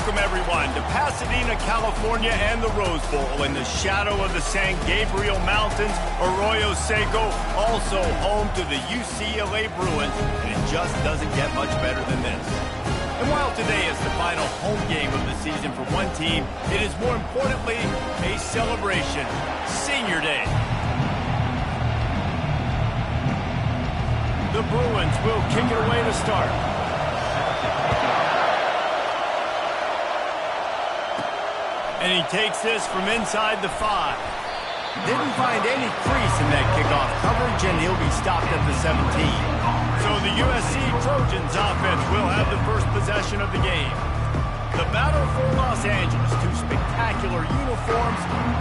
Welcome, everyone, to Pasadena, California and the Rose Bowl in the shadow of the San Gabriel Mountains. Arroyo Seco, also home to the UCLA Bruins, and it just doesn't get much better than this. And while today is the final home game of the season for one team, it is more importantly a celebration. Senior Day. The Bruins will kick it away to start. And he takes this from inside the 5. Didn't find any crease in that kickoff coverage, and he'll be stopped at the 17. So the USC Trojans offense will have the first possession of the game. The battle for Los Angeles, 2 spectacular uniforms,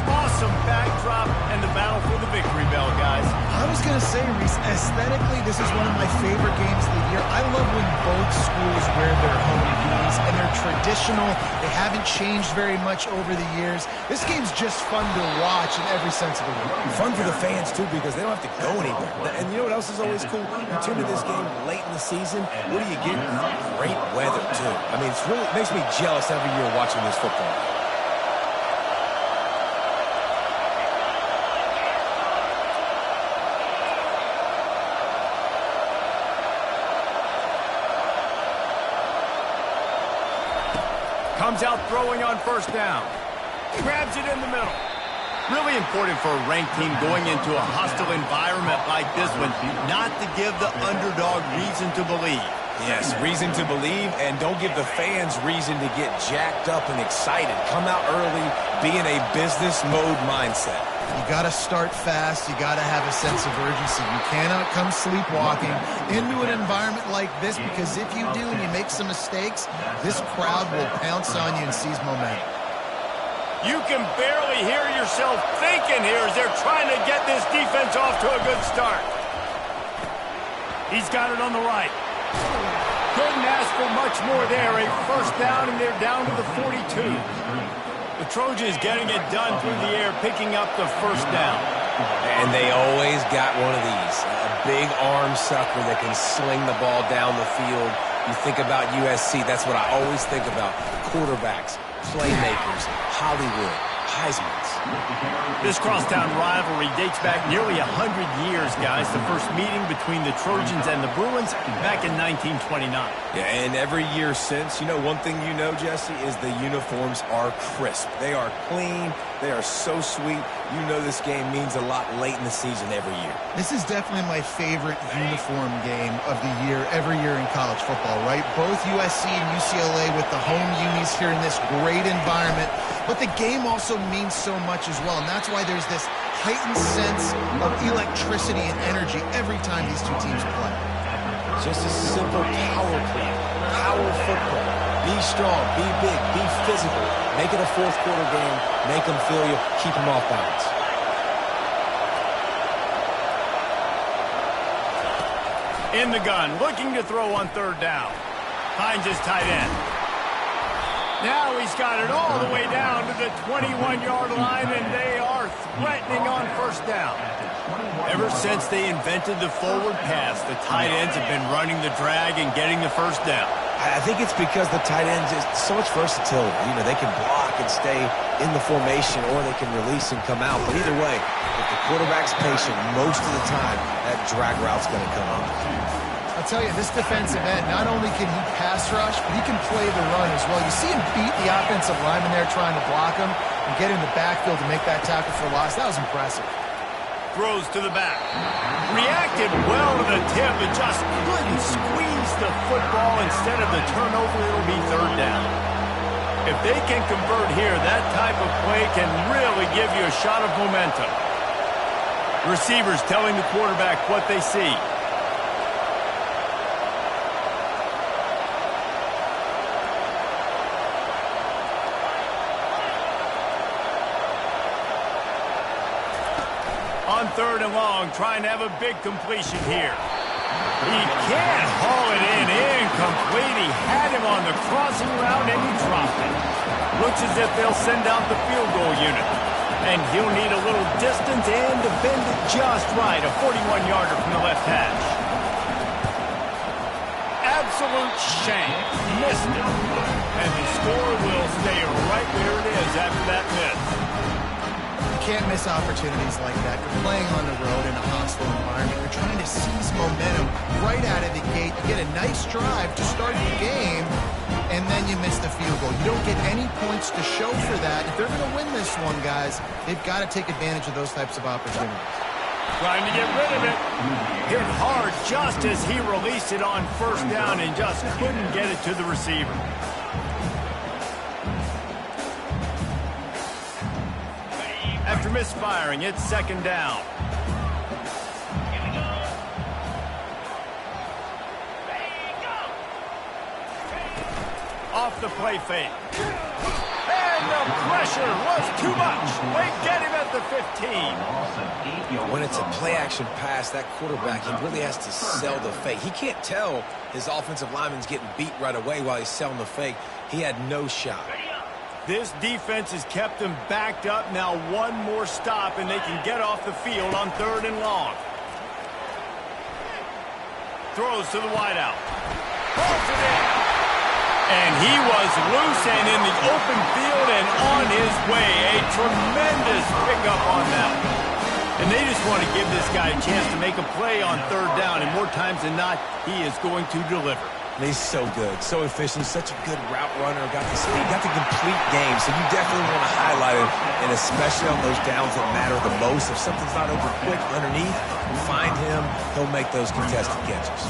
awesome backdrop, and the battle for the victory bell, guys. I was going to say, Reese, aesthetically, this is one of my favorite games of the year. I love when both schools wear their home unis, and they're traditional. They haven't changed very much over the years. This game's just fun to watch in every sense of the word. Fun for the fans, too, because they don't have to go anywhere. And you know what else is always cool? You tune to this game late in the season. What do you get? Great weather, too. I mean, it makes me jealous every year watching this football. Comes out throwing on first down. Grabs it in the middle. Really important for a ranked team going into a hostile environment like this one, not to give the underdog reason to believe. Yes, reason to believe, and don't give the fans reason to get jacked up and excited. Come out early, be in a business mode mindset. You got to start fast. You got to have a sense of urgency. You cannot come sleepwalking into an environment like this, because if you do and you make some mistakes, this crowd will pounce on you and seize momentum. You can barely hear yourself thinking here as they're trying to get this defense off to a good start. He's got it on the right. Couldn't ask for much more there. A first down, and they're down to the 42. The Trojans getting it done through the air, picking up the first down. And they always got one of these. A big arm sucker that can sling the ball down the field. You think about USC, that's what I always think about. Quarterbacks, playmakers, Hollywood, Heisman's. This crosstown rivalry dates back nearly 100 years, guys. The first meeting between the Trojans and the Bruins back in 1929. Yeah, and every year since, you know, one thing you know, Jesse, is the uniforms are crisp. They are clean. They are so sweet. You know this game means a lot late in the season every year. This is definitely my favorite uniform game of the year, every year in college football, right? Both USC and UCLA with the home unis here in this great environment. But the game also means so much as well, and that's why there's this heightened sense of electricity and energy every time these two teams play. Just a simple power play, power football. Be strong, be big, be physical. Make it a fourth quarter game. Make them feel you, keep them off balance. In the gun, looking to throw on third down. Finds his tight end. Now he's got it all the way down to the 21-yard line, and they are threatening on first down. Ever since they invented the forward pass, the tight ends have been running the drag and getting the first down. I think it's because the tight ends is so much versatility. You know, they can block and stay in the formation, or they can release and come out. But either way, if the quarterback's patient, most of the time, that drag route's going to come up. I'll tell you, this defensive end, not only can he pass rush, but he can play the run as well. You see him beat the offensive lineman there trying to block him and get in the backfield to make that tackle for loss. That was impressive. Throws to the back. Reacted well to the tip, but just couldn't squeeze the football. Instead of the turnover, it'll be third down. If they can convert here, that type of play can really give you a shot of momentum. Receivers telling the quarterback what they see. On third and long, trying to have a big completion here. He can't haul it in. Incomplete. He had him on the crossing route, and he dropped it. Looks as if they'll send out the field goal unit. And he'll need a little distance and to bend it just right. A 41-yarder from the left hash. Absolute shame. Missed it. And the score will stay right where it is after that miss. You can't miss opportunities like that. You're playing on the road in a hostile environment. You're trying to seize momentum right out of the gate. You get a nice drive to start the game, and then you miss the field goal. You don't get any points to show for that. If they're going to win this one, guys, they've got to take advantage of those types of opportunities. Trying to get rid of it. Hit hard just as he released it on first down and just couldn't get it to the receiver. After misfiring, it's second down. Off the play fake. And the pressure was too much. They get him at the 15. When it's a play-action pass, that quarterback, he really has to sell the fake. He can't tell his offensive lineman's getting beat right away while he's selling the fake. He had no shot. This defense has kept them backed up. Now one more stop, and they can get off the field on 3rd and long. Throws to the wideout. Pulls it in. And he was loose and in the open field and on his way. A tremendous pickup on that one. And they just want to give this guy a chance to make a play on 3rd down. And more times than not, he is going to deliver. He's so good, so efficient, such a good route runner, got the speed, got the complete game, so you definitely want to highlight it, and especially on those downs that matter the most. If something's not over quick underneath, find him, he'll make those contested catches.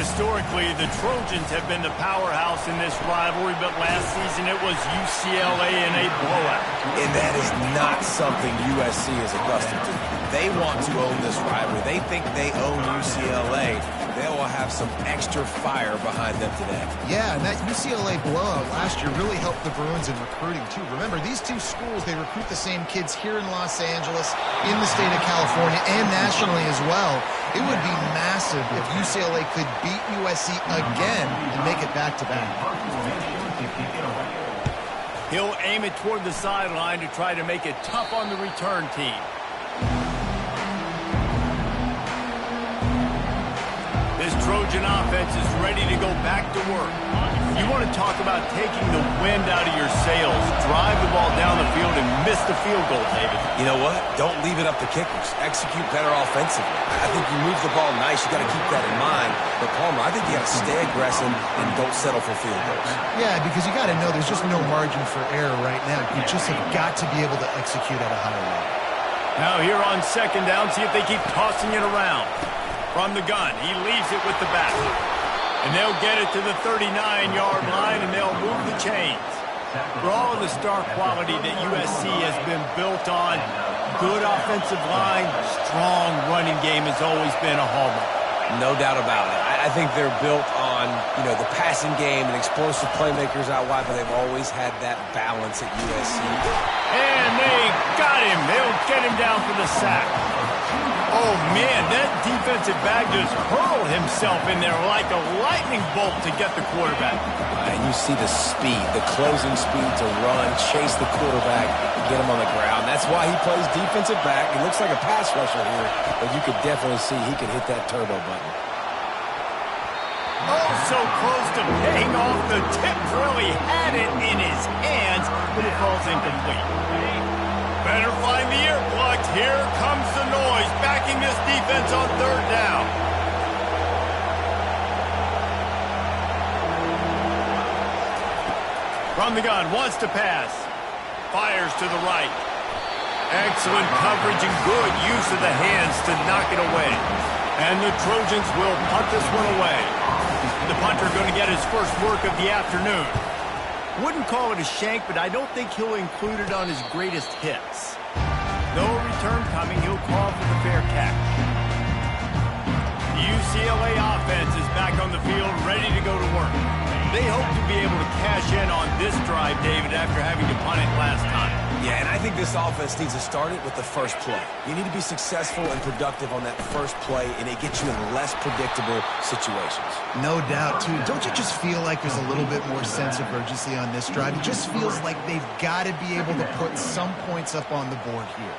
Historically, the Trojans have been the powerhouse in this rivalry, but last season it was UCLA in a blowout. And that is not something USC is accustomed to. They want to own this rivalry. They think they own UCLA. They will have some extra fire behind them today. Yeah, and that UCLA blowout last year really helped the Bruins in recruiting, too. Remember, these two schools, they recruit the same kids here in Los Angeles, in the state of California, and nationally as well. It would be massive if UCLA could beat USC again and make it back-to-back. He'll aim it toward the sideline to try to make it tough on the return team. This Trojan offense is ready to go back to work. You want to talk about taking the wind out of your sails. Drive the ball down the field and miss the field goal, David. You know what? Don't leave it up to kickers. Execute better offensively. I think you move the ball nice. You got to keep that in mind. But, Palmer, I think you got to stay aggressive and don't settle for field goals. Yeah, because you got to know there's just no margin for error right now. You just have got to be able to execute at a high level. Now here on second down, see if they keep tossing it around. From the gun, he leaves it with the back. And they'll get it to the 39-yard line, and they'll move the chains. For all of the star quality that USC has been built on, good offensive line, strong running game has always been a hallmark. No doubt about it. I think they're built on, the passing game and explosive playmakers out wide, but they've always had that balance at USC. And they got him. They'll get him down for the sack. Oh, man, that defensive back just hurled himself in there like a lightning bolt to get the quarterback. And you see the speed, the closing speed to run, chase the quarterback, get him on the ground. That's why he plays defensive back. He looks like a pass rusher here, but you could definitely see he could hit that turbo button. Oh, so close to paying off. The tip really had it in his hands, but it falls incomplete. Better find the earplugs. Here comes the noise, backing this defense on 3rd down. From the gun, wants to pass. Fires to the right. Excellent coverage and good use of the hands to knock it away. And the Trojans will punt this one away. The punter going to get his first work of the afternoon. Wouldn't call it a shank, but I don't think he'll include it on his greatest hits. No return coming, he'll call for the fair catch. The UCLA offense is back on the field, ready to go to work. They hope to be able to cash in on this drive, David, after having to punt it last time. Yeah, and I think this offense needs to start it with the first play. You need to be successful and productive on that first play, and it gets you in less predictable situations. No doubt, too. Don't you just feel like there's a little bit more sense of urgency on this drive? It just feels like they've got to be able to put some points up on the board here.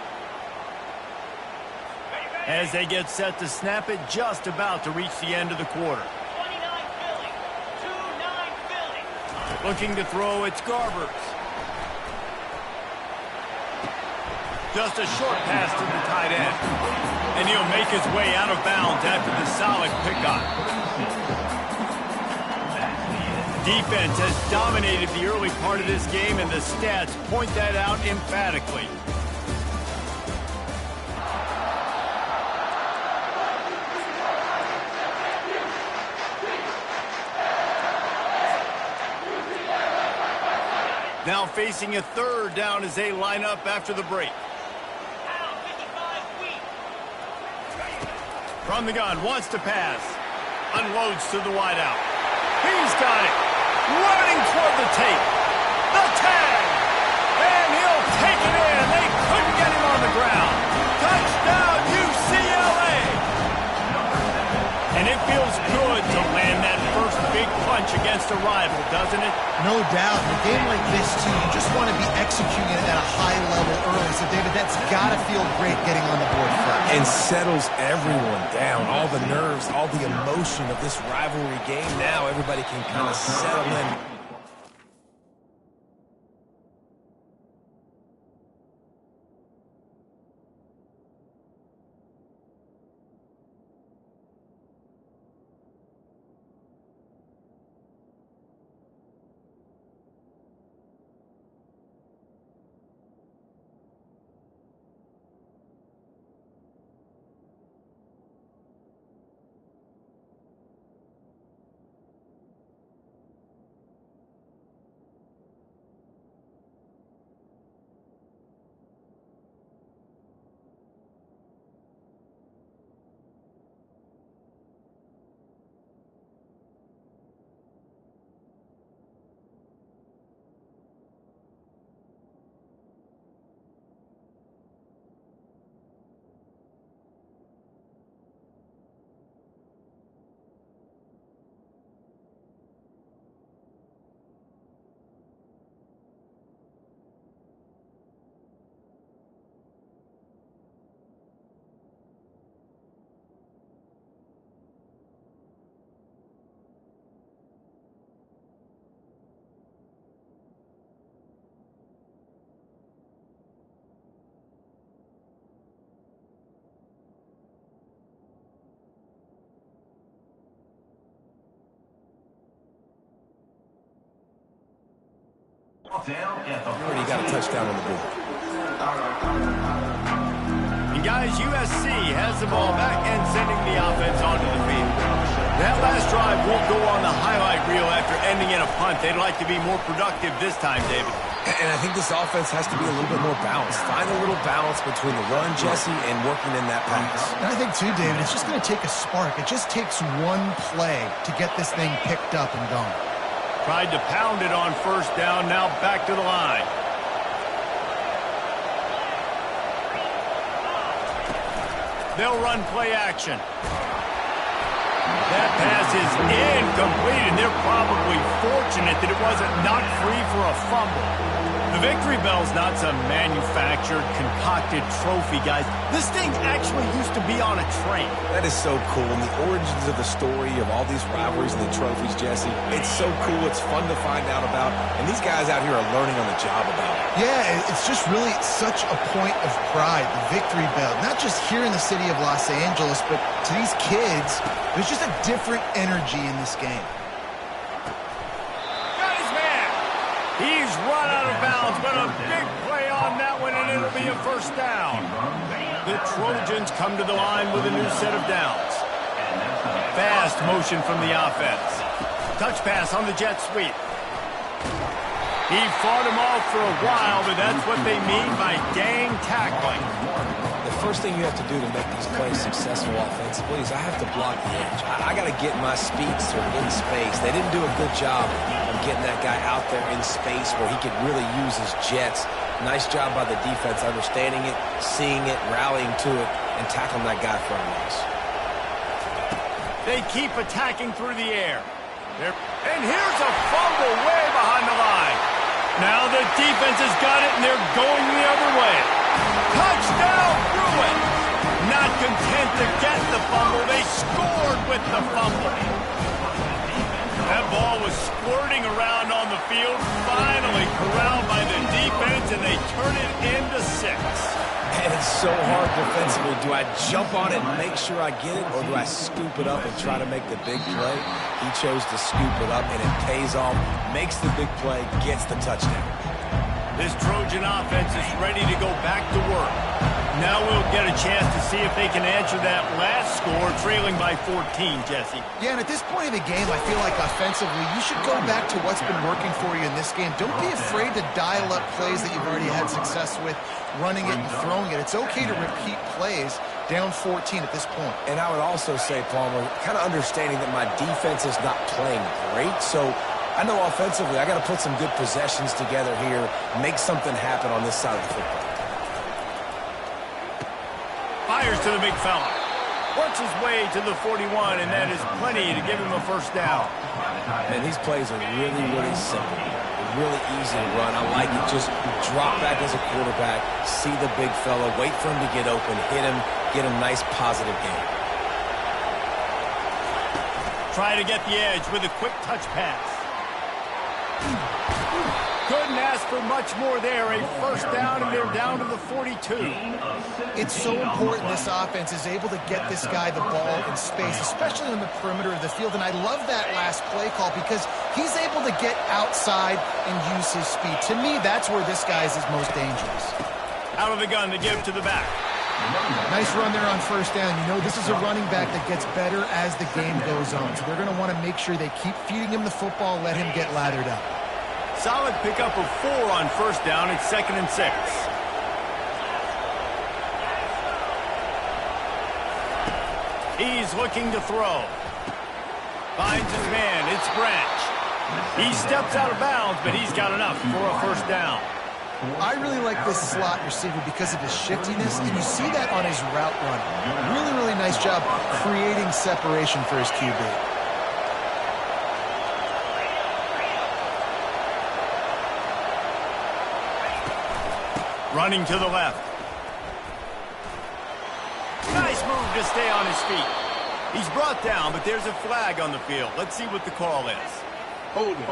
As they get set to snap it, just about to reach the end of the quarter. Looking to throw, it's Garbers. Just a short pass to the tight end. And he'll make his way out of bounds after the solid pickup. Defense has dominated the early part of this game, and the stats point that out emphatically. Now facing a third down as they line up after the break. From the gun, wants to pass. Unloads to the wideout. He's got it. Running toward the tape. The tag. And he'll take it in. They couldn't get him on the ground. Touchdown, UCLA. And it feels good to land that first big punch against a rival, doesn't it? No doubt. In a game like this, too, you just want to be executing it at a high level early. So, David, that's got to feel great getting on the board first. And settles everyone down. All the nerves, all the emotion of this rivalry game. Now everybody can kind of settle in. Already got a touchdown on the board. And guys, USC has the ball back and sending the offense onto the field. That last drive won't go on the highlight reel after ending in a punt. They'd like to be more productive this time, David. And I think this offense has to be a little bit more balanced. Find a little balance between the run, Jesse, and working in that pass. And I think, too, David, it's just going to take a spark. It just takes one play to get this thing picked up and going. Tried to pound it on first down, now back to the line. They'll run play action. That pass is incomplete, and they're probably fortunate that it wasn't knocked free for a fumble. The victory bell's not some manufactured, concocted trophy, guys. This thing actually used to be on a train. That is so cool, and the origins of the story of all these rivalries and the trophies, Jesse, it's so cool, it's fun to find out about, and these guys out here are learning on the job about it. Yeah, it's just really such a point of pride, the victory bell. Not just here in the city of Los Angeles, but to these kids, there's just a different energy in this game. Got his man. He's run out of bounds, but a big play on that one, and it'll be a first down. The Trojans come to the line with a new set of downs. Fast motion from the offense. Touch pass on the jet sweep. He fought him off for a while, but that's what they mean by gang tackling. The first thing you have to do to make these plays successful offensively is I have to block the edge. I got to get my speedster in space. They didn't do a good job of getting that guy out there in space where he could really use his jets. Nice job by the defense understanding it, seeing it, rallying to it, and tackling that guy in front of us. They keep attacking through the air. And here's a fumble way behind the line. Now the defense has got it, and they're going the other way. Touchdown, Bruins! Not content to get the fumble, they scored with the fumble. That ball was squirting around on the turn it into 6. And it's so hard defensively. Do I jump on it and make sure I get it, or do I scoop it up and try to make the big play? He chose to scoop it up, and it pays off, makes the big play, gets the touchdown. This Trojan offense is ready to go back to work. Now we'll get a chance to see if they can answer that last score, trailing by 14, Jesse. Yeah, and at this point in the game, I feel like offensively, you should go back to what's been working for you in this game. Don't be afraid to dial up plays that you've already had success with, running it and throwing it. It's okay to repeat plays down 14 at this point. And I would also say, Palmer, kind of understanding that my defense is not playing great, so I know offensively I got to put some good possessions together here, make something happen on this side of the football. Fires to the big fella. Works his way to the 41, and that is plenty to give him a first down. And these plays are really, really simple. They're really easy to run. I like it. Just drop back as a quarterback, see the big fella, wait for him to get open, hit him, get a nice positive gain. Try to get the edge with a quick touch pass. Couldn't ask for much more there. A first down, and they're down to the 42. It's so important this offense is able to get this guy the ball in space, especially on the perimeter of the field. And I love that last play call because he's able to get outside and use his speed. To me, that's where this guy is his most dangerous. Out of the gun to give to the back. Nice run there on first down. You know, this is a running back that gets better as the game goes on. So they're going to want to make sure they keep feeding him the football, let him get lathered up. Solid pickup of 4 on first down. It's 2nd and 6. He's looking to throw. Finds his man. It's Branch. He steps out of bounds, but he's got enough for a first down. I really like this slot receiver because of his shiftiness, and you see that on his route run. Really, really nice job creating separation for his QB. Running to the left. Nice move to stay on his feet. He's brought down, but there's a flag on the field. Let's see what the call is. Hold it,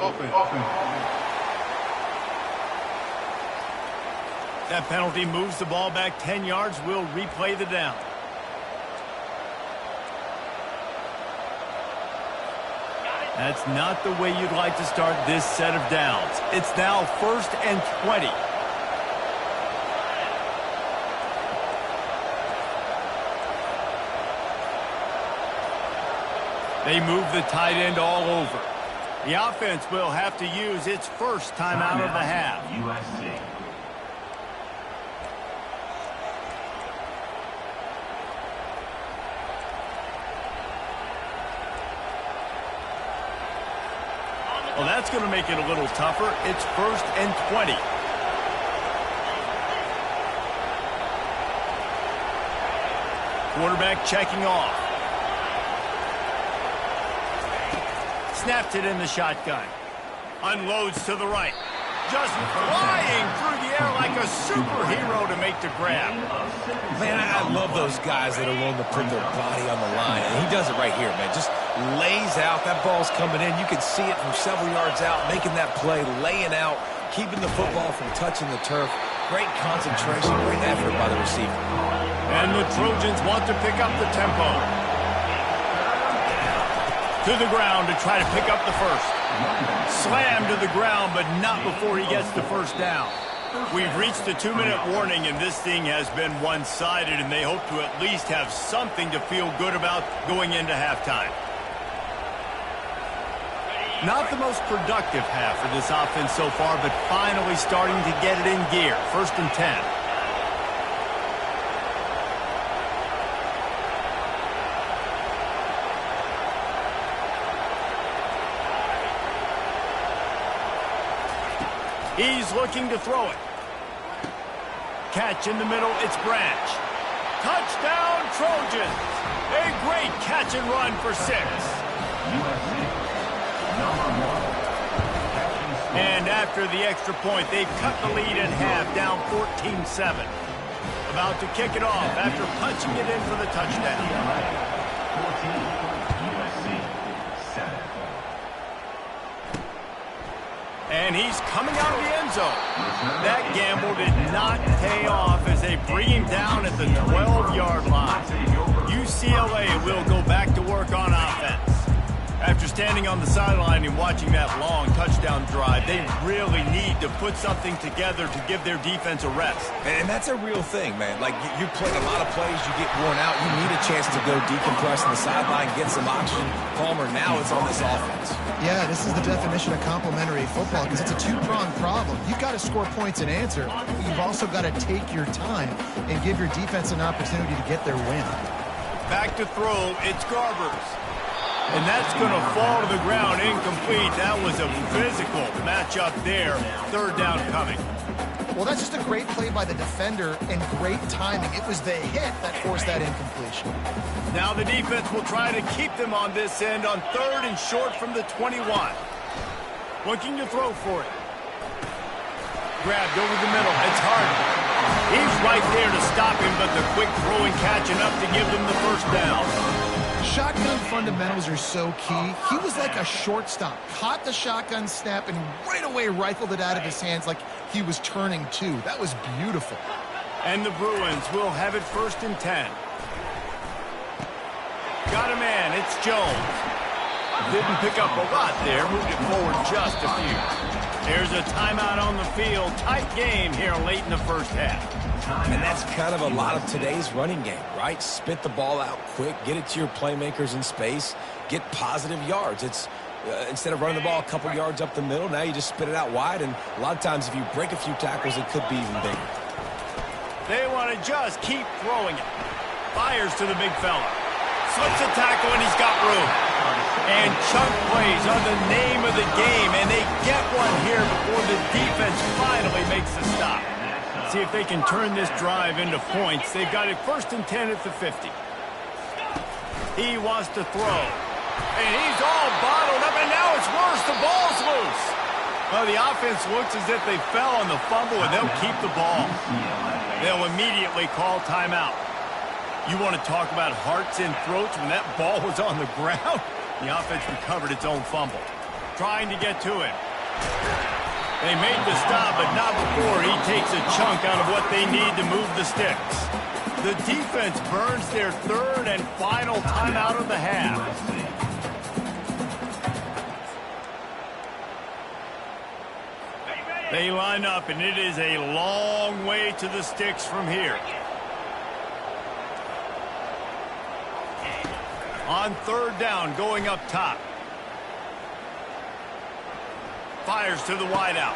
offense. That penalty moves the ball back 10 yards. We'll replay the down. That's not the way you'd like to start this set of downs. It's now 1st and 20. They move the tight end all over. The offense will have to use its first timeout of the half. USC. Well, that's going to make it a little tougher. It's 1st and 20. Quarterback checking off. Snapped it in the shotgun. Unloads to the right. Just flying through the air like a superhero to make the grab. Man, I love those guys that are willing to put their body on the line. And he does it right here, man. Just lays out. That ball's coming in. You can see it from several yards out, making that play, laying out, keeping the football from touching the turf. Great concentration, great effort by the receiver. And the Trojans want to pick up the tempo. To the ground to try to pick up the first. Slammed to the ground, but not before he gets the first down. We've reached a 2-minute warning, and this thing has been one-sided, and they hope to at least have something to feel good about going into halftime. Not the most productive half for this offense so far, but finally starting to get it in gear. 1st and 10. He's looking to throw it. Catch in the middle, it's Branch. Touchdown, Trojans! A great catch and run for 6. And after the extra point, they've cut the lead in half, down 14-7. About to kick it off after punching it in for the touchdown. 14, USC, 7. And he's coming out of the end zone. That gamble did not pay off as they bring him down at the 12-yard line. UCLA will go back to work on offense. After standing on the sideline and watching that long touchdown drive, they really need to put something together to give their defense a rest. And that's a real thing, man. Like, you play a lot of plays, you get worn out. You need a chance to go decompress on the sideline, get some oxygen. Palmer, now it's on this offense. Yeah, this is the definition of complementary football because it's a two-pronged problem. You've got to score points and answer, but you've also got to take your time and give your defense an opportunity to get their win. Back to throw, it's Garbers. And that's going to fall to the ground incomplete. That was a physical matchup there. Third down coming. Well, that's just a great play by the defender and great timing. It was the hit that forced that incompletion. Now the defense will try to keep them on this end on third and short from the 21. Looking to throw for it. Grabbed over the middle. It's Harden. He's right there to stop him, but the quick throw and catch enough to give them the first down. Shotgun fundamentals are so key. He was like a shortstop. Caught the shotgun snap and right away rifled it out of his hands like he was turning two. That was beautiful. And the Bruins will have it 1st and 10. Got a man. It's Jones. Didn't pick up a lot there. Moved it forward just a few. There's a timeout on the field. Tight game here late in the first half. And that's kind of a lot of today's running game, right? Spit the ball out quick, get it to your playmakers in space, get positive yards. It's instead of running the ball a couple yards up the middle, now you just spit it out wide, and a lot of times if you break a few tackles, it could be even bigger. They want to just keep throwing it. Fires to the big fella. Slips a tackle, and he's got room. And chunk plays are the name of the game, and they get one here before the defense finally makes the stop. See if they can turn this drive into points. They've got it 1st and 10 at the 50. He wants to throw. And he's all bottled up, and now it's worse. The ball's loose. Well, the offense looks as if they fell on the fumble, and they'll keep the ball. They'll immediately call timeout. You want to talk about hearts and throats when that ball was on the ground? The offense recovered its own fumble. Trying to get to him. They made the stop, but not before he takes a chunk out of what they need to move the sticks. The defense burns their 3rd and final timeout of the half. They line up, and it is a long way to the sticks from here. On 3rd down, going up top. Fires to the wideout.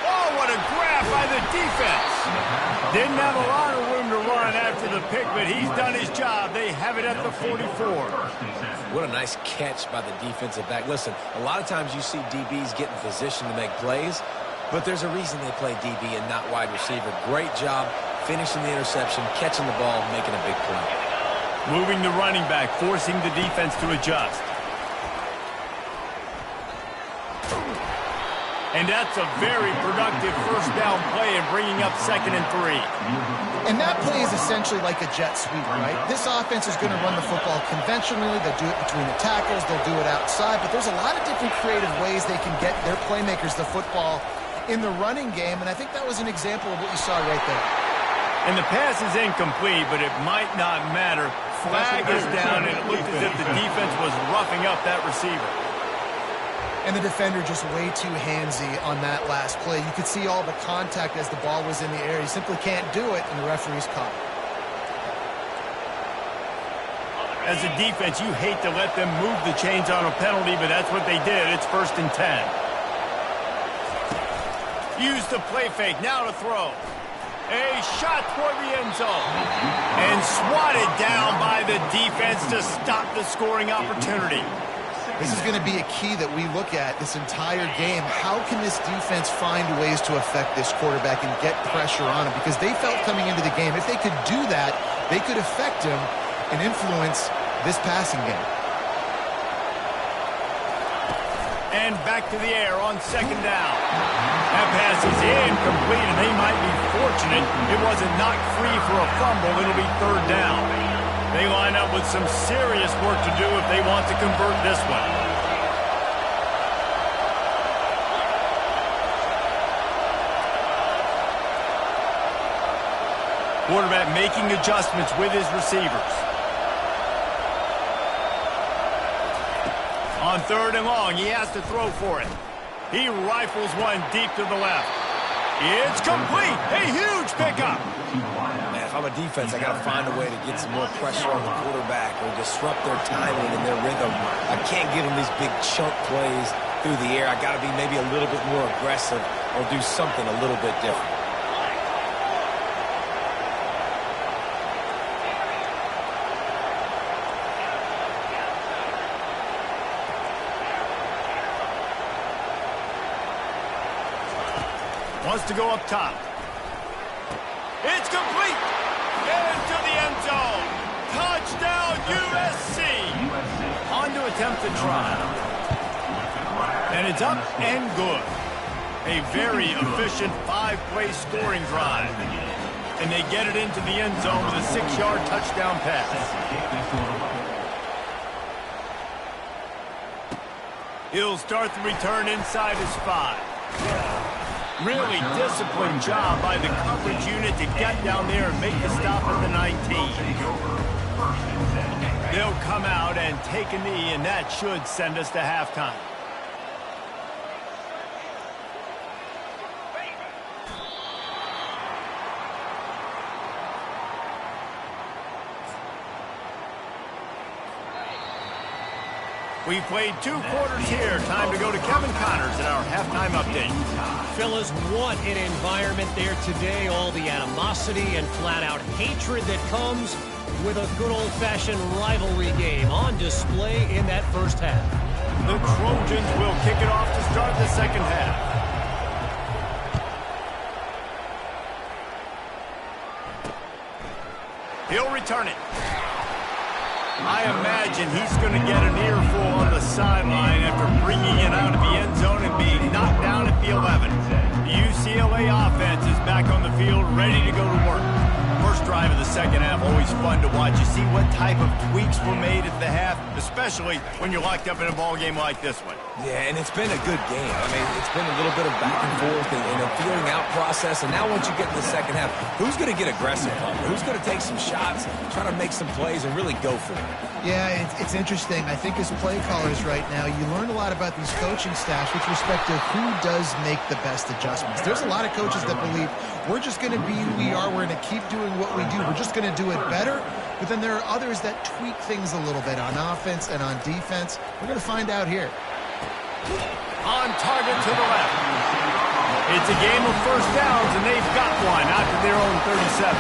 Oh, what a grab by the defense. Didn't have a lot of room to run after the pick, but he's done his job. They have it at the 44. What a nice catch by the defensive back. Listen, a lot of times you see DBs get in position to make plays, but there's a reason they play DB and not wide receiver. Great job finishing the interception, catching the ball, making a big play. Moving the running back, forcing the defense to adjust. And that's a very productive 1st down play and bringing up 2nd and 3. And that play is essentially like a jet sweep, right? This offense is going to run the football conventionally. They'll do it between the tackles. They'll do it outside. But there's a lot of different creative ways they can get their playmakers the football in the running game. And I think that was an example of what you saw right there. And the pass is incomplete, but it might not matter. Flag is down, and it looked as if the defense was roughing up that receiver. And the defender just way too handsy on that last play. You could see all the contact as the ball was in the air. You simply can't do it, and the referee's caught it. As a defense, you hate to let them move the chains on a penalty, but that's what they did. It's 1st and 10. Use the play fake. Now to throw. A shot toward the end zone. And swatted down by the defense to stop the scoring opportunity. This is going to be a key that we look at this entire game. How can this defense find ways to affect this quarterback and get pressure on him? Because they felt coming into the game, if they could do that, they could affect him and influence this passing game. And back to the air on 2nd down. That pass is incomplete, and they might be fortunate it wasn't knocked free for a fumble. It'll be 3rd down. They line up with some serious work to do if they want to convert this one. Quarterback making adjustments with his receivers. On 3rd and long, he has to throw for it. He rifles one deep to the left. It's complete. A huge pickup. Man, if I'm a defense, I got to find a way to get some more pressure on the quarterback or disrupt their timing and their rhythm. I can't give them these big chunk plays through the air. I got to be maybe a little bit more aggressive or do something a little bit different. Wants to go up top. It's complete. Into the end zone. Touchdown, USC. On to attempt the try. And it's up and good. A very efficient 5-play scoring drive. And they get it into the end zone with a 6-yard touchdown pass. He'll start the return inside his 5. Really disciplined job by the coverage unit to get down there and make the stop at the 19. They'll come out and take a knee, and that should send us to halftime. We've played 2 quarters here. Time to go to Kevin Connors in our halftime update. Fellas, what an environment there today. All the animosity and flat-out hatred that comes with a good old-fashioned rivalry game on display in that first half. The Trojans will kick it off to start the second half. He'll return it. I imagine he's going to get an earful on the sideline after bringing it out of the end zone and being knocked down at the 11. The UCLA offense is back on the field, ready to go to work. First drive of the second half, always fun to watch. You see what type of tweaks were made at the half, especially when you're locked up in a ball game like this one. Yeah, and it's been a good game. I mean, it's been a little bit of back and forth and a feeling out process. And now once you get to the second half, who's going to get aggressive from it? Who's going to take some shots, try to make some plays, and really go for it? Yeah, it's interesting. I think as play callers right now, you learn a lot about these coaching staffs with respect to who does make the best adjustments. There's a lot of coaches that believe we're just going to be who we are. We're going to keep doing what we do. We're just going to do it better. But then there are others that tweak things a little bit on offense and on defense. We're going to find out here. On target to the left. It's a game of first downs, and they've got one out to their own 37.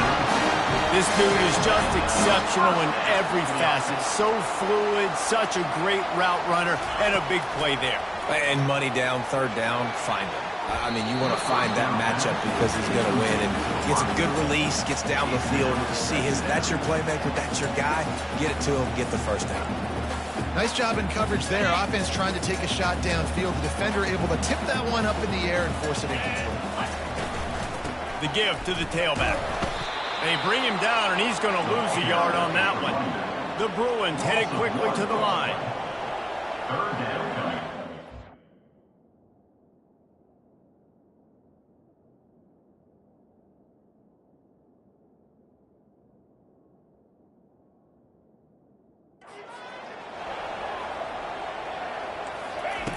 This dude is just exceptional in every facet. So fluid, such a great route runner, and a big play there. And money down, third down, find him. I mean, you want to find that matchup because he's going to win. And gets a good release, gets down the field. And you see that's your playmaker, that's your guy. Get it to him, get the first down. Nice job in coverage there. Offense trying to take a shot downfield. The defender able to tip that one up in the air and force it incomplete. The give to the tailback. They bring him down, and he's going to lose a yard on that one. The Bruins headed quickly to the line. Third down.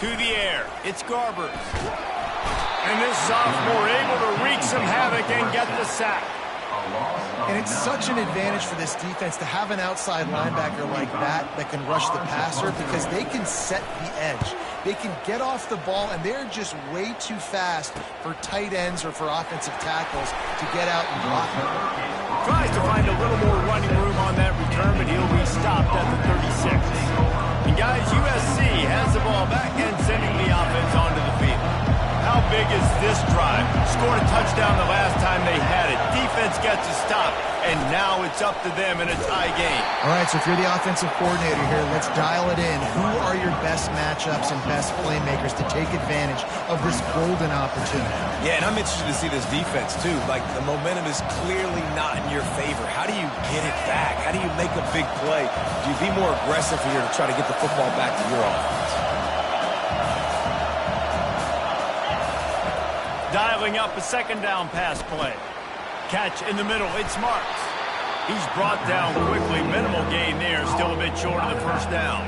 To the air, it's Garbers. And this sophomore able to wreak some havoc and get the sack. And it's such an advantage for this defense to have an outside linebacker like that can rush the passer because they can set the edge. They can get off the ball, and they're just way too fast for tight ends or for offensive tackles to get out and block them. Tries to find a little more running room on that return, but he'll be stopped at the 36. And guys, USC has the ball back and sending the offense onto the field. How big is this drive? Scored a touchdown the last time they had it. Defense gets a stop, and now it's up to them in a tie game. All right, so if you're the offensive coordinator here, let's dial it in. Who are your best matchups and best playmakers to take advantage of this golden opportunity? Yeah, and I'm interested to see this defense, too. Like, the momentum is clearly not in your favor. How do you get it back? How do you make a big play? Do you be more aggressive here to try to get the football back to your offense? Dialing up a second down pass play. catch in the middle. It's Marks. He's brought down quickly. Minimal gain there. Still a bit short of the first down.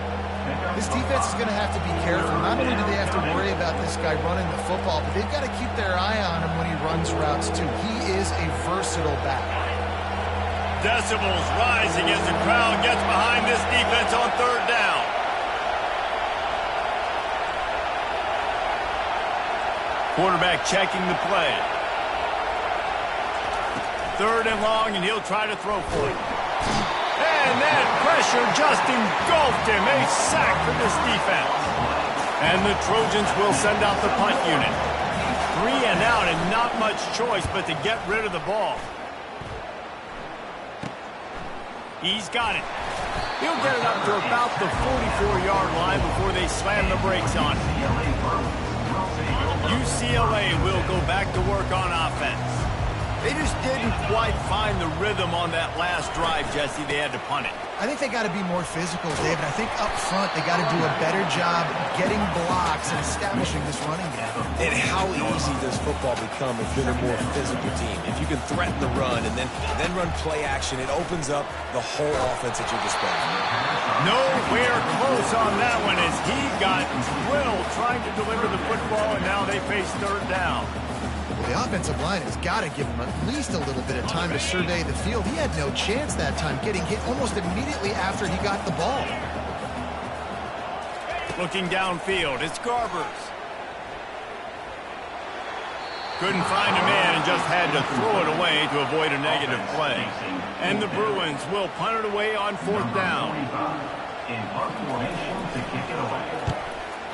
This defense is going to have to be careful. Not only do they have to worry about this guy running the football, but they've got to keep their eye on him when he runs routes, too. He is a versatile back. Decibels rising as the crowd gets behind this defense on third down. Quarterback checking the play. Third and long, and he'll try to throw for it. And that pressure just engulfed him. A sack for this defense. And the Trojans will send out the punt unit. 3 and out, and not much choice but to get rid of the ball. He's got it. He'll get it up to about the 44-yard line before they slam the brakes on him. UCLA will go back to work on offense. They just didn't quite find the rhythm on that last drive, Jesse. They had to punt it. I think they got to be more physical, David. I think up front they got to do a better job getting blocks and establishing this running game. And how easy does football become if you're the more physical team? If you can threaten the run and then run play action, it opens up the whole offense at your disposal. Nowhere close on that one as he got drilled trying to deliver the football, and now they face third down. Well, the offensive line has got to give him at least a little bit of time to survey the field. He had no chance that time, getting hit almost immediately after he got the ball. Looking downfield, it's Garbers. Couldn't find a man and just had to throw it away to avoid a negative play. And the Bruins will punt it away on fourth down. In punt formation to kick it away.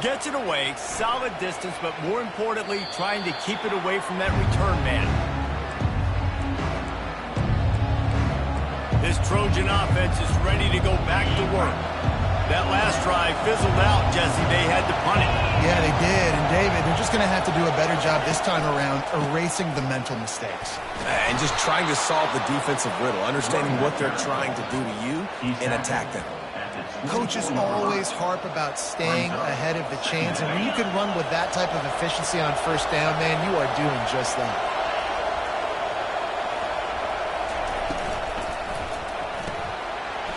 Gets it away, solid distance, but more importantly, trying to keep it away from that return man. This Trojan offense is ready to go back to work. That last drive fizzled out, Jesse. They had to punt it. Yeah, they did. And, David, they're just going to have to do a better job this time around erasing the mental mistakes. And just trying to solve the defensive riddle, understanding what they're trying to do to you and attack them. Coaches always harp about staying ahead of the chains, and when you can run with that type of efficiency on first down, man, you are doing just that.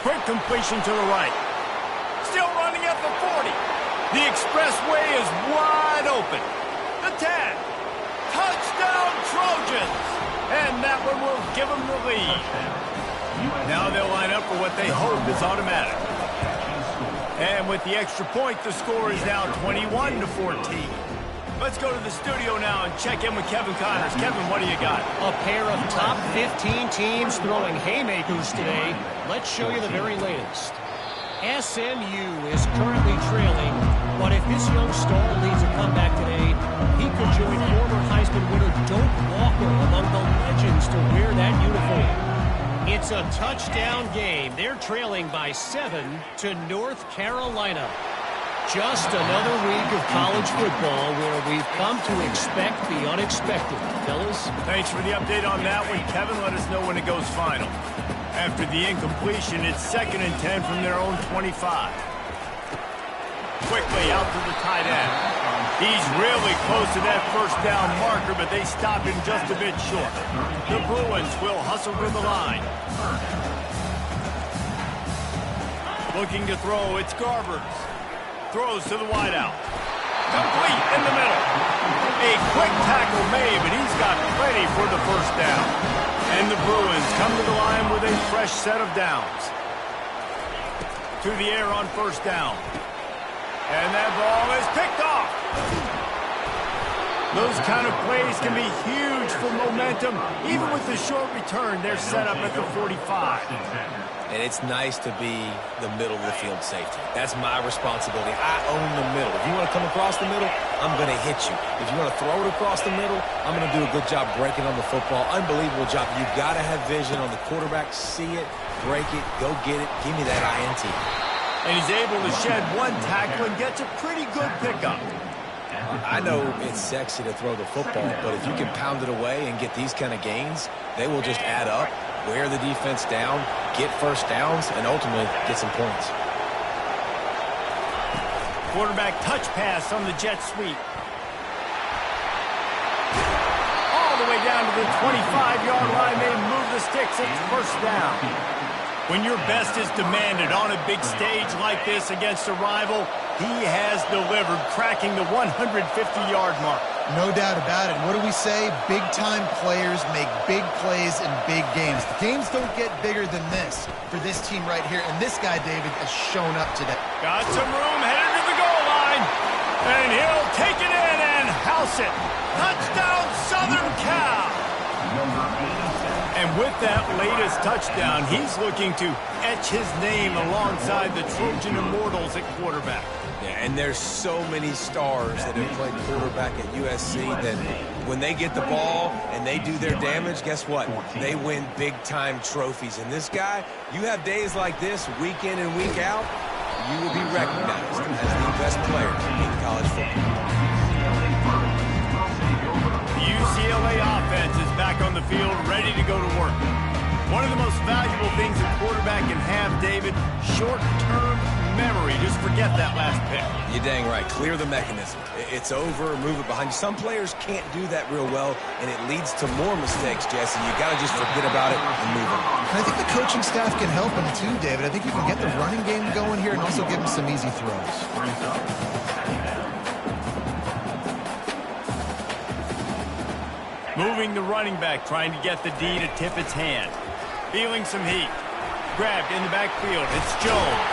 Quick completion to the right. Still running at the 40. The expressway is wide open. The 10. Touchdown Trojans. And that one will give them the lead. Now they'll line up for what they hope is automatic. And with the extra point, the score is now 21-14. Let's go to the studio now and check in with Kevin Connors. Kevin, what do you got? A pair of top 15 teams throwing haymakers today. Let's show you the very latest. SMU is currently trailing, but if this young star leads a comeback today, he could join former Heisman winner Doak Walker among the legends to wear that uniform. It's a touchdown game. They're trailing by 7 to North Carolina. Just another week of college football where we've come to expect the unexpected. Fellas? Thanks for the update on that one, Kevin. Let us know when it goes final. After the incompletion, it's 2nd and 10 from their own 25. Quickly out to the tight end. He's really close to that first down marker, but they stop him just a bit short. The Bruins will hustle to the line. Looking to throw, it's Garbers. Throws to the wideout. Complete in the middle. A quick tackle made, but he's got plenty for the first down. And the Bruins come to the line with a fresh set of downs. To the air on first down. And that ball is picked off. Those kind of plays can be huge for momentum. Even with the short return, they're set up at the 45. And it's nice to be the middle of the field safety. That's my responsibility. I own the middle. If you want to come across the middle, I'm going to hit you. If you want to throw it across the middle, I'm going to do a good job breaking on the football. Unbelievable job. You've got to have vision on the quarterback. See it, break it, go get it. Give me that INT. And he's able to shed one tackle and gets a pretty good pickup. I know it's sexy to throw the football, but if you can pound it away and get these kind of gains, they will just add up, wear the defense down, get first downs, and ultimately get some points. Quarterback touch pass on the jet sweep. All the the way down to the 25-yard line. They move the sticks. It's first down. When your best is demanded on a big stage like this against a rival, he has delivered, cracking the 150-yard mark. No doubt about it. What do we say? Big-time players make big plays in big games. The games don't get bigger than this for this team right here, and this guy, David, has shown up today. Got some room, headed to the goal line, and he'll take it in and house it. Touchdown, Southern Cal! And with that latest touchdown, he's looking to etch his name alongside the Trojan Immortals at quarterback. Yeah, and there's so many stars that have played quarterback at USC that when they get the ball and they do their damage, guess what? They win big-time trophies. And this guy, you have days like this, week in and week out, you will be recognized as the best player in college football. The UCLA offense is back on the field, ready to go to work. One of the most valuable things a quarterback can have, David, short-term memory. Just forget that last pick. You're dang right. Clear the mechanism. It's over, move it behind you. Some players can't do that real well, and it leads to more mistakes, Jesse. You got to just forget about it and move on. And I think the coaching staff can help him too, David. I think you can get the running game going here and also give him some easy throws. Moving the running back, trying to get the D to tip its hand. Feeling some heat. Grabbed in the backfield. It's Jones.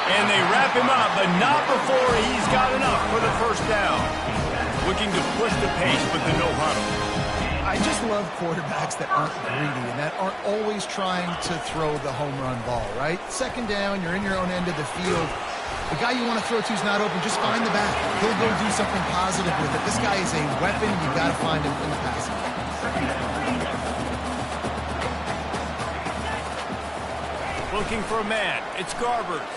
And they wrap him up, but not before he's got enough for the first down. Looking to push the pace with the no huddle. I just love quarterbacks that aren't greedy and that aren't always trying to throw the home run ball, right? Second down, you're in your own end of the field. The guy you want to throw to is not open. Just find the back. He'll go do something positive with it. This guy is a weapon. You've got to find him in the passing game. Looking for a man. It's Garbers.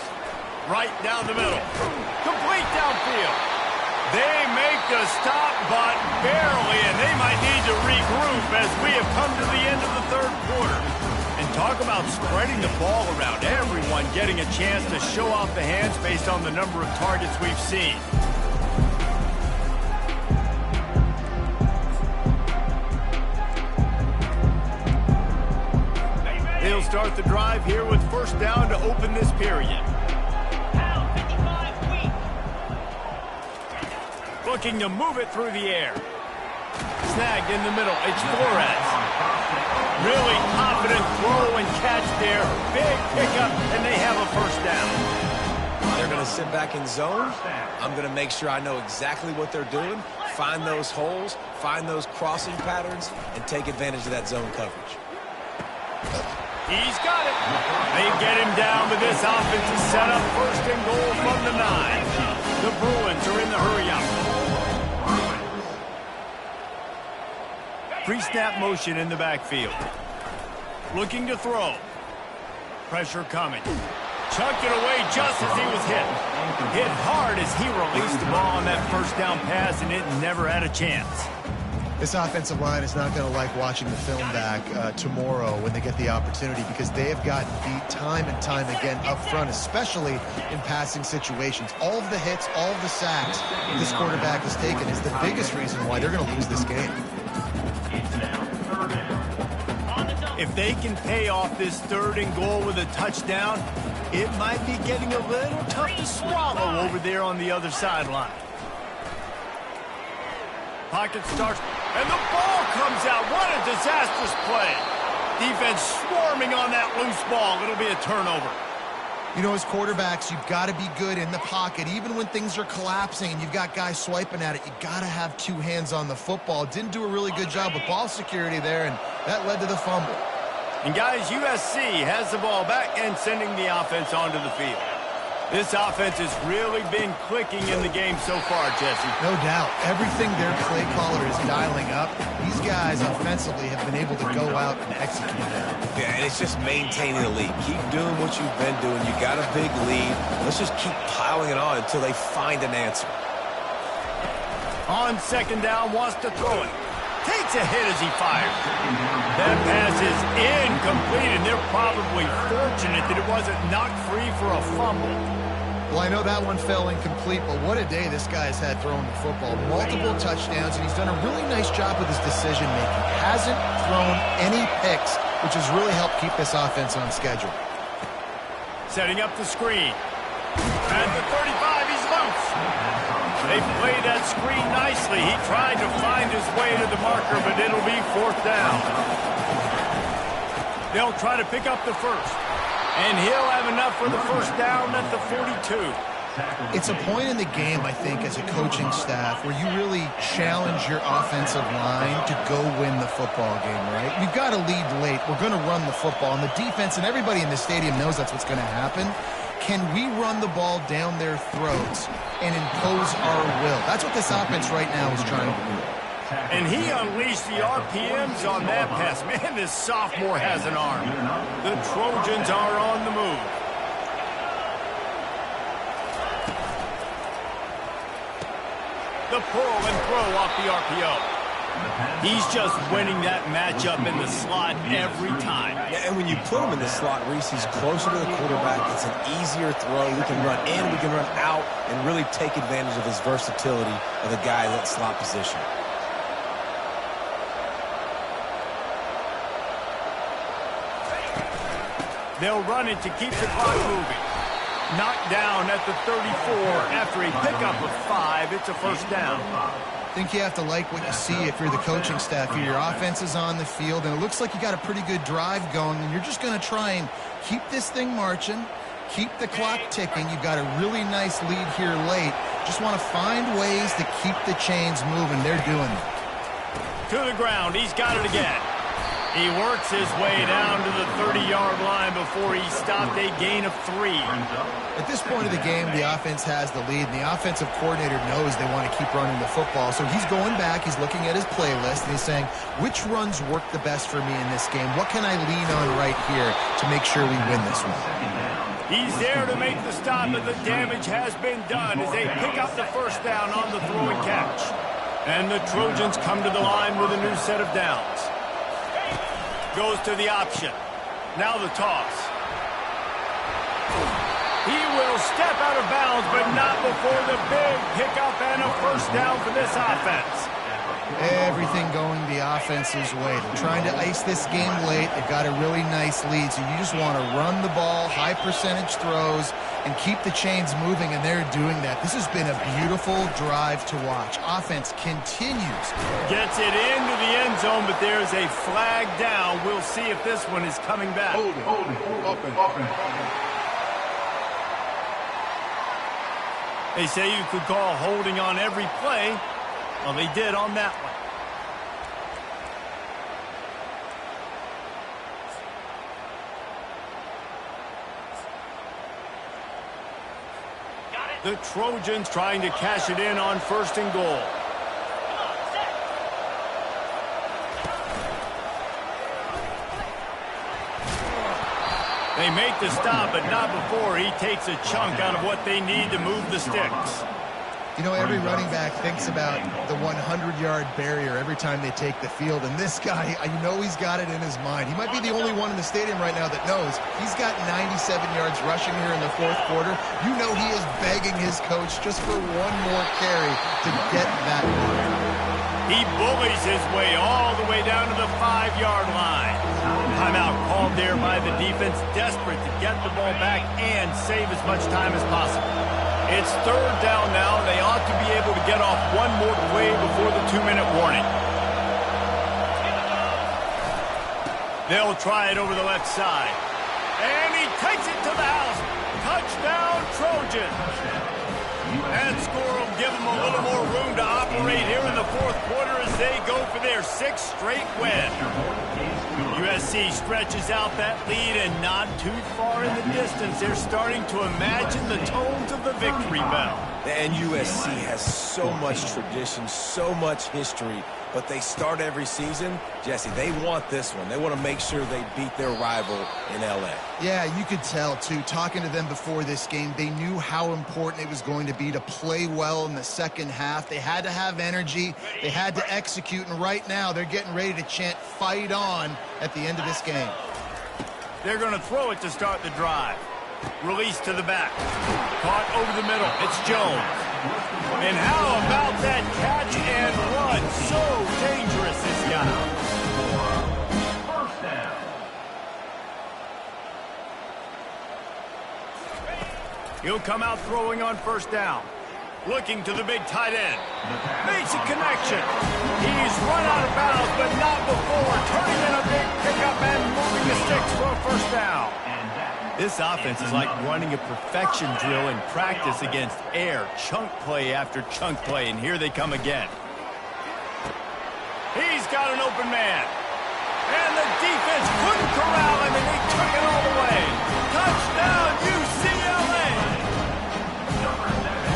Right down the middle. Complete downfield. They make the stop, but barely, and they might need to regroup as we have come to the end of the third quarter. And talk about spreading the ball around. Everyone getting a chance to show off the hands based on the number of targets we've seen. They'll start the drive here with first down to open this period. Looking to move it through the air. Snagged in the middle. It's Flores. Really confident throw and catch there. Big pickup, and they have a first down. They're going to sit back in zone. I'm going to make sure I know exactly what they're doing, find those holes, find those crossing patterns, and take advantage of that zone coverage. He's got it. They get him down, but this offense is set up first and goal from the 9. The Bruins are in the hurry-up. Pre-snap motion in the backfield. Looking to throw. Pressure coming. Chucked it away just as he was hit. Hit hard as he released the ball on that first down pass, and it never had a chance. This offensive line is not going to like watching the film back tomorrow when they get the opportunity, because they have gotten beat time and time again up front, especially in passing situations. All of the hits, all of the sacks this quarterback has taken is the biggest reason why they're going to lose this game. If they can pay off this third and goal with a touchdown, it might be getting a little tough to swallow over there on the other sideline. Pocket starts, and the ball comes out. What a disastrous play. Defense swarming on that loose ball. It'll be a turnover. You know, as quarterbacks, you've got to be good in the pocket. Even when things are collapsing and you've got guys swiping at it, you've got to have two hands on the football. Didn't do a really good job with ball security there, and that led to the fumble. And guys, USC has the ball back and sending the offense onto the field. This offense has really been clicking in the game so far, Jesse. No doubt. Everything their play caller is dialing up, these guys offensively have been able to go out and execute that. Yeah, and it's just maintaining the lead. Keep doing what you've been doing. You got a big lead. Let's just keep piling it on until they find an answer. On second down, wants to throw it. Takes a hit as he fires. That pass is incomplete, and they're probably fortunate that it wasn't knocked free for a fumble. Well, I know that one fell incomplete, but what a day this guy's had throwing the football. Multiple touchdowns, and he's done a really nice job with his decision-making. Hasn't thrown any picks, which has really helped keep this offense on schedule. Setting up the screen. At the 35, he's loose. They played that screen nicely. He tried to find his way to the marker, but it'll be 4th down. They'll try to pick up the first. And he'll have enough for the first down at the 42. It's a point in the game, I think, as a coaching staff where you really challenge your offensive line to go win the football game, right? We've got to lead late. We're going to run the football. And the defense and everybody in the stadium knows that's what's going to happen. Can we run the ball down their throats and impose our will? That's what this offense right now is trying to do. And he unleashed the RPMs on that pass. Man, this sophomore has an arm. The Trojans are on the move. The pull and throw off the RPO. He's just winning that matchup in the slot every time. Yeah, and when you put him in the slot, Reese, he's closer to the quarterback. It's an easier throw. We can run in, we can run out, and really take advantage of his versatility of the guy in that slot position. They'll run it to keep the clock moving. Knocked down at the 34 after a pickup of 5. It's a first down. I think you have to like what you see if you're the coaching staff here. Your offense is on the field, and it looks like you got a pretty good drive going, and you're just going to try and keep this thing marching, keep the clock ticking. You've got a really nice lead here late. Just want to find ways to keep the chains moving. They're doing it. To the ground. He's got it again. He works his way down to the 30-yard line before he stopped a gain of 3. At this point of the game, the offense has the lead, and the offensive coordinator knows they want to keep running the football. So he's going back, he's looking at his playlist, and he's saying, which runs work the best for me in this game? What can I lean on right here to make sure we win this one? He's there to make the stop, and the damage has been done as they pick up the first down on the throw and catch. And the Trojans come to the line with a new set of downs. Goes to the option. Now the toss. He will step out of bounds, but not before the big pickup and a first down for this offense. Everything going the offense's way. They're trying to ice this game late. They've got a really nice lead, so you just want to run the ball, high percentage throws, and keep the chains moving, and they're doing that. This has been a beautiful drive to watch. Offense continues. Gets it into the end zone, but there's a flag down. We'll see if this one is coming back. Hold it. Open. They say you could call holding on every play. Well, they did on that one. The Trojans trying to cash it in on 1st and goal. They make the stop, but not before he takes a chunk out of what they need to move the sticks. You know, every running back thinks about the 100-yard barrier every time they take the field, and this guy, you know he's got it in his mind. He might be the only one in the stadium right now that knows he's got 97 yards rushing here in the 4th quarter. You know he is begging his coach just for one more carry to get that one. He bullies his way all the way down to the 5-yard line. Timeout called there by the defense, desperate to get the ball back and save as much time as possible. It's 3rd down now. They ought to be able to get off one more play before the 2-minute warning. They'll try it over the left side. And he takes it to the house. Touchdown, Trojans. That score will give them a little more room to operate here in the 4th quarter as they go for their 6th straight win. USC stretches out that lead, and not too far in the distance, they're starting to imagine the tones of the victory bell. And USC has so much tradition, so much history, but they start every season. Jesse, they want this one. They want to make sure they beat their rival in L.A. Yeah, you could tell, too. Talking to them before this game, they knew how important it was going to be to play well in the second half. They had to have energy. They had to execute, and right now they're getting ready to chant "Fight on" at the end of this game. They're going to throw it to start the drive. Release to the back. Caught over the middle. It's Jones. And how about that catch and run? So dangerous, this guy. First down. He'll come out throwing on first down. Looking to the big tight end. Makes a connection. He's run out of bounds, but not before. Turning in a big pickup and moving the sticks for a first down. This offense is like running a perfection drill in practice against air. Chunk play after chunk play, and here they come again. He's got an open man. And the defense couldn't corral him, and they took it all the way. Touchdown, UCLA!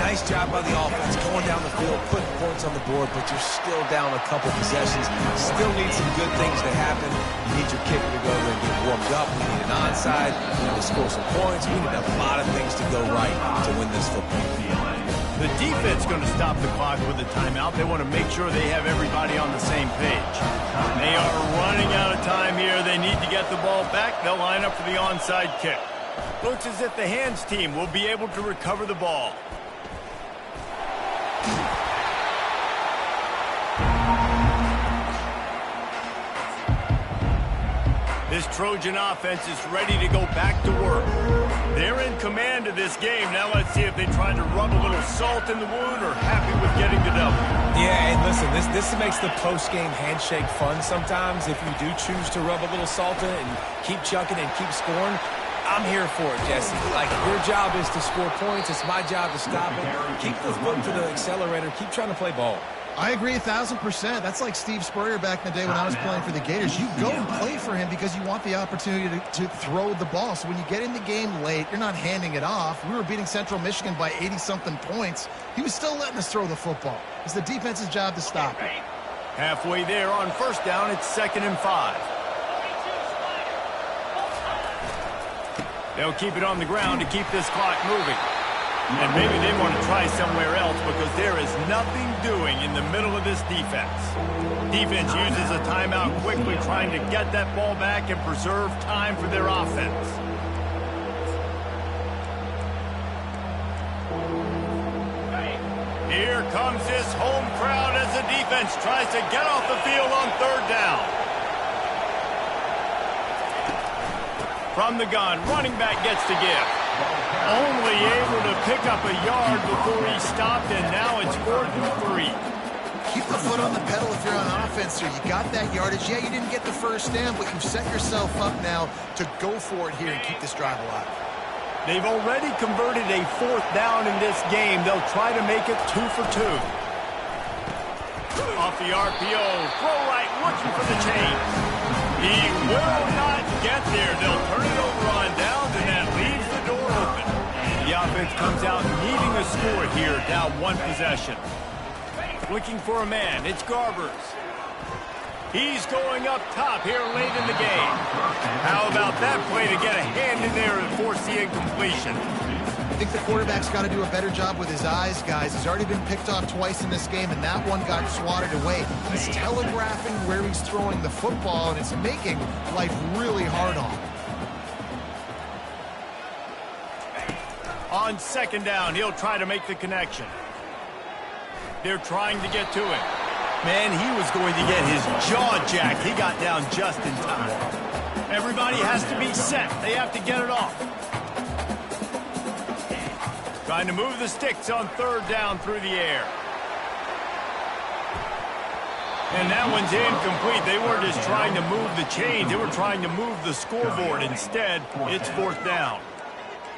Nice job by the offense going down the field, putting points on the board, but you're still down a couple possessions. Still need some good things to happen. You need your kicker to go there and get warmed up. We need an onside. We need to score some points. We need a lot of things to go right to win this football game. The defense going to stop the clock with a timeout. They want to make sure they have everybody on the same page. They are running out of time here. They need to get the ball back. They'll line up for the onside kick. Looks as if the hands team will be able to recover the ball. This Trojan offense is ready to go back to work. They're in command of this game. Now let's see if they try to rub a little salt in the wound or happy with getting the double. Yeah, and listen, this makes the post-game handshake fun sometimes. If you do choose to rub a little salt in it and keep chucking and keep scoring, I'm here for it, Jesse. Like, your job is to score points. It's my job to stop it. Keep the foot to the accelerator. Keep trying to play ball. I agree 1,000%. That's like Steve Spurrier back in the day when I was playing for the Gators. You go and play for him because you want the opportunity to throw the ball. So when you get in the game late, you're not handing it off. We were beating Central Michigan by 80-something points. He was still letting us throw the football. It's the defense's job to stop it. Halfway there on first down, it's 2nd and 5. They'll keep it on the ground to keep this clock moving. And maybe they want to try somewhere else because there is nothing doing in the middle of this defense. Defense uses a timeout quickly, trying to get that ball back and preserve time for their offense. Here comes this home crowd as the defense tries to get off the field on third down. From the gun, running back gets to give. Only able to pick up a yard before he stopped, and now it's 4th and 3. Keep the foot on the pedal if you're on offense here. You got that yardage. Yeah, you didn't get the first down, but you've set yourself up now to go for it here and keep this drive alive. They've already converted a 4th down in this game. They'll try to make it 2 for 2. Off the RPO, throw right, looking for the chains. He will not get there. They'll turn it over on downs, and that leaves the door open. The offense comes out needing a score here, down 1 possession. Looking for a man, it's Garbers. He's going up top here late in the game. How about that play to get a hand in there and force the incompletion? I think the quarterback's got to do a better job with his eyes, guys. He's already been picked off twice in this game, and that one got swatted away. He's telegraphing where he's throwing the football, and it's making life really hard on him. On 2nd down, he'll try to make the connection. They're trying to get to him. Man, he was going to get his jaw jacked. He got down just in time. Everybody has to be set. They have to get it off. Trying to move the sticks on 3rd down through the air. And that one's incomplete. They weren't just trying to move the chains. They were trying to move the scoreboard. Instead, it's 4th down.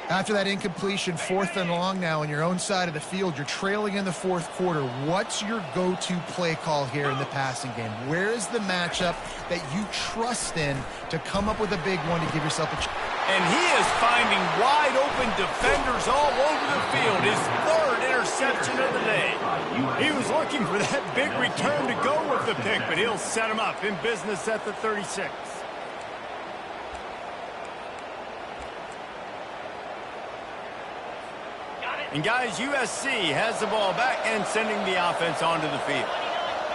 After that incompletion, 4th and long now on your own side of the field, you're trailing in the 4th quarter. What's your go-to play call here in the passing game? Where is the matchup that you trust in to come up with a big one to give yourself a chance? And he is finding wide-open defenders all over the field. His 3rd interception of the day. He was looking for that big return to go with the pick, but he'll set him up in business at the 36. And guys, USC has the ball back and sending the offense onto the field.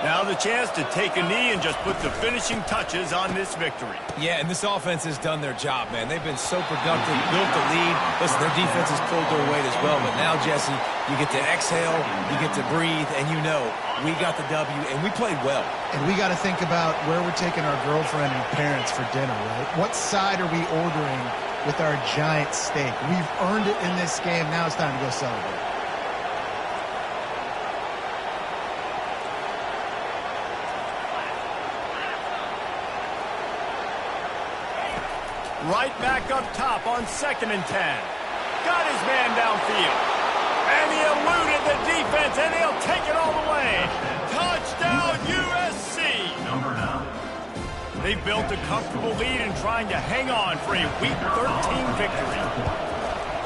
Now the chance to take a knee and just put the finishing touches on this victory. Yeah, and this offense has done their job, man. They've been so productive, built the lead. Listen, their defense has pulled their weight as well. But now, Jesse, you get to exhale, you get to breathe, and you know we got the W, and we played well. And we got to think about where we're taking our girlfriend and parents for dinner, right? What side are we ordering with our giant steak? We've earned it in this game. Now it's time to go celebrate. Right back up top on 2nd and 10. Got his man downfield. And he eluded the defense, and he'll take it all the way. Touchdown, USC! Number 9. They built a comfortable lead and trying to hang on for a Week 13 victory.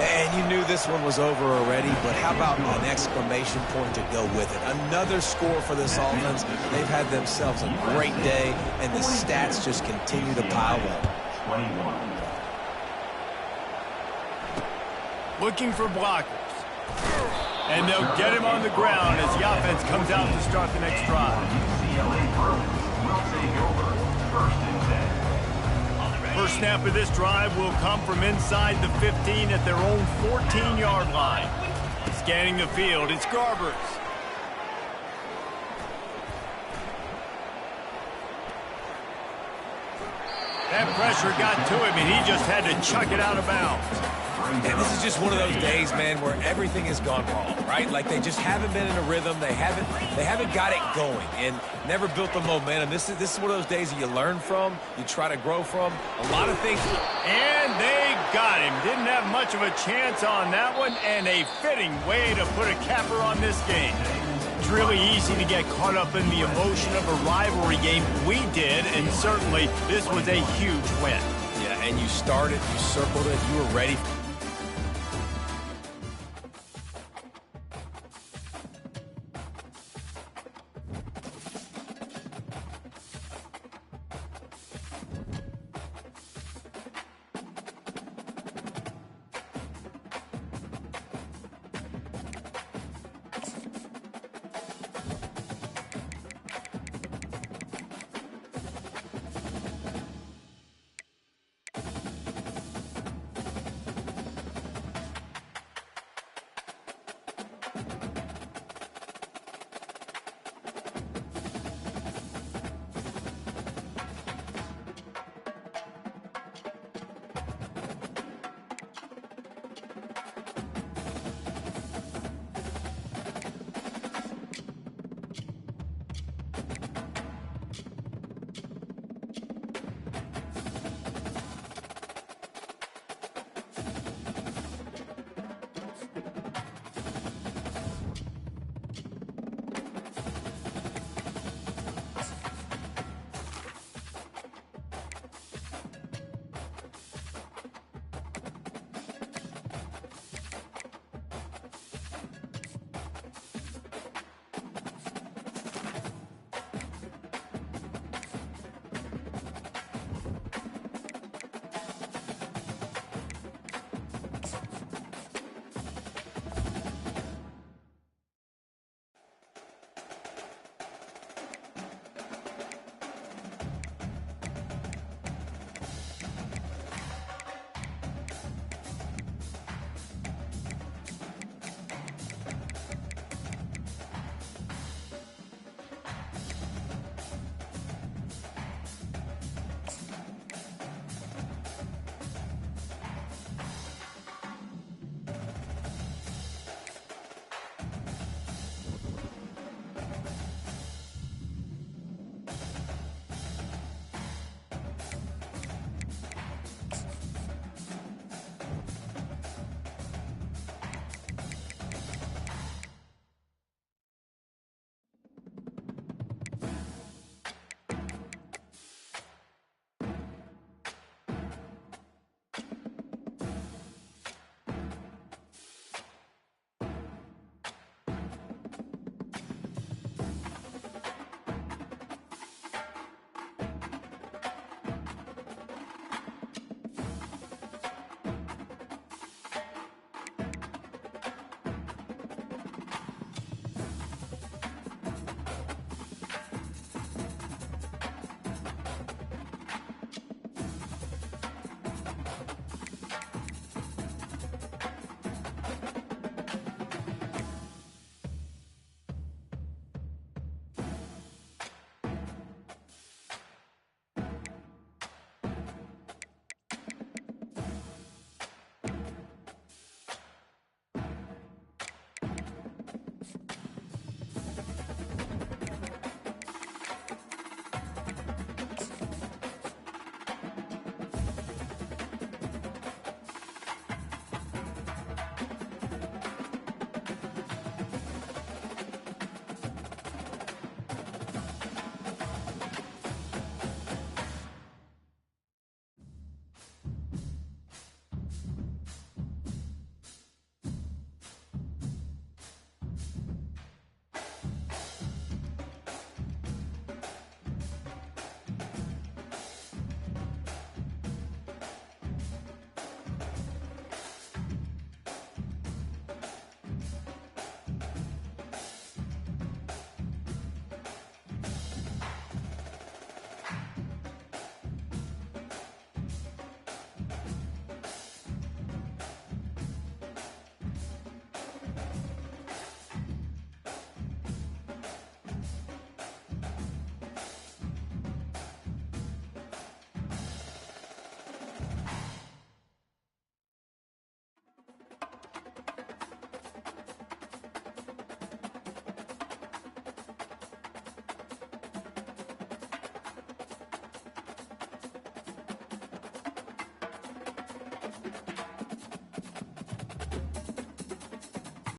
And you knew this one was over already, but how about an exclamation point to go with it? Another score for this offense. They've had themselves a great day, and the stats just continue to pile up. 21. Looking for blockers. And they'll get him on the ground as the offense comes out to start the next drive. UCLA Bruins will take over 1st and 10. First snap of this drive will come from inside the 15 at their own 14-yard line. Scanning the field, it's Garbers. That pressure got to him, and he just had to chuck it out of bounds. And this is just one of those days, man, where everything has gone wrong, right? Like they just haven't been in a rhythm. They haven't got it going and never built the momentum. This is one of those days that you learn from, you try to grow from. A lot of things. And they got him. Didn't have much of a chance on that one, and a fitting way to put a capper on this game. It's really easy to get caught up in the emotion of a rivalry game. We did, and certainly this was a huge win. Yeah, and you started, you circled it, you were ready.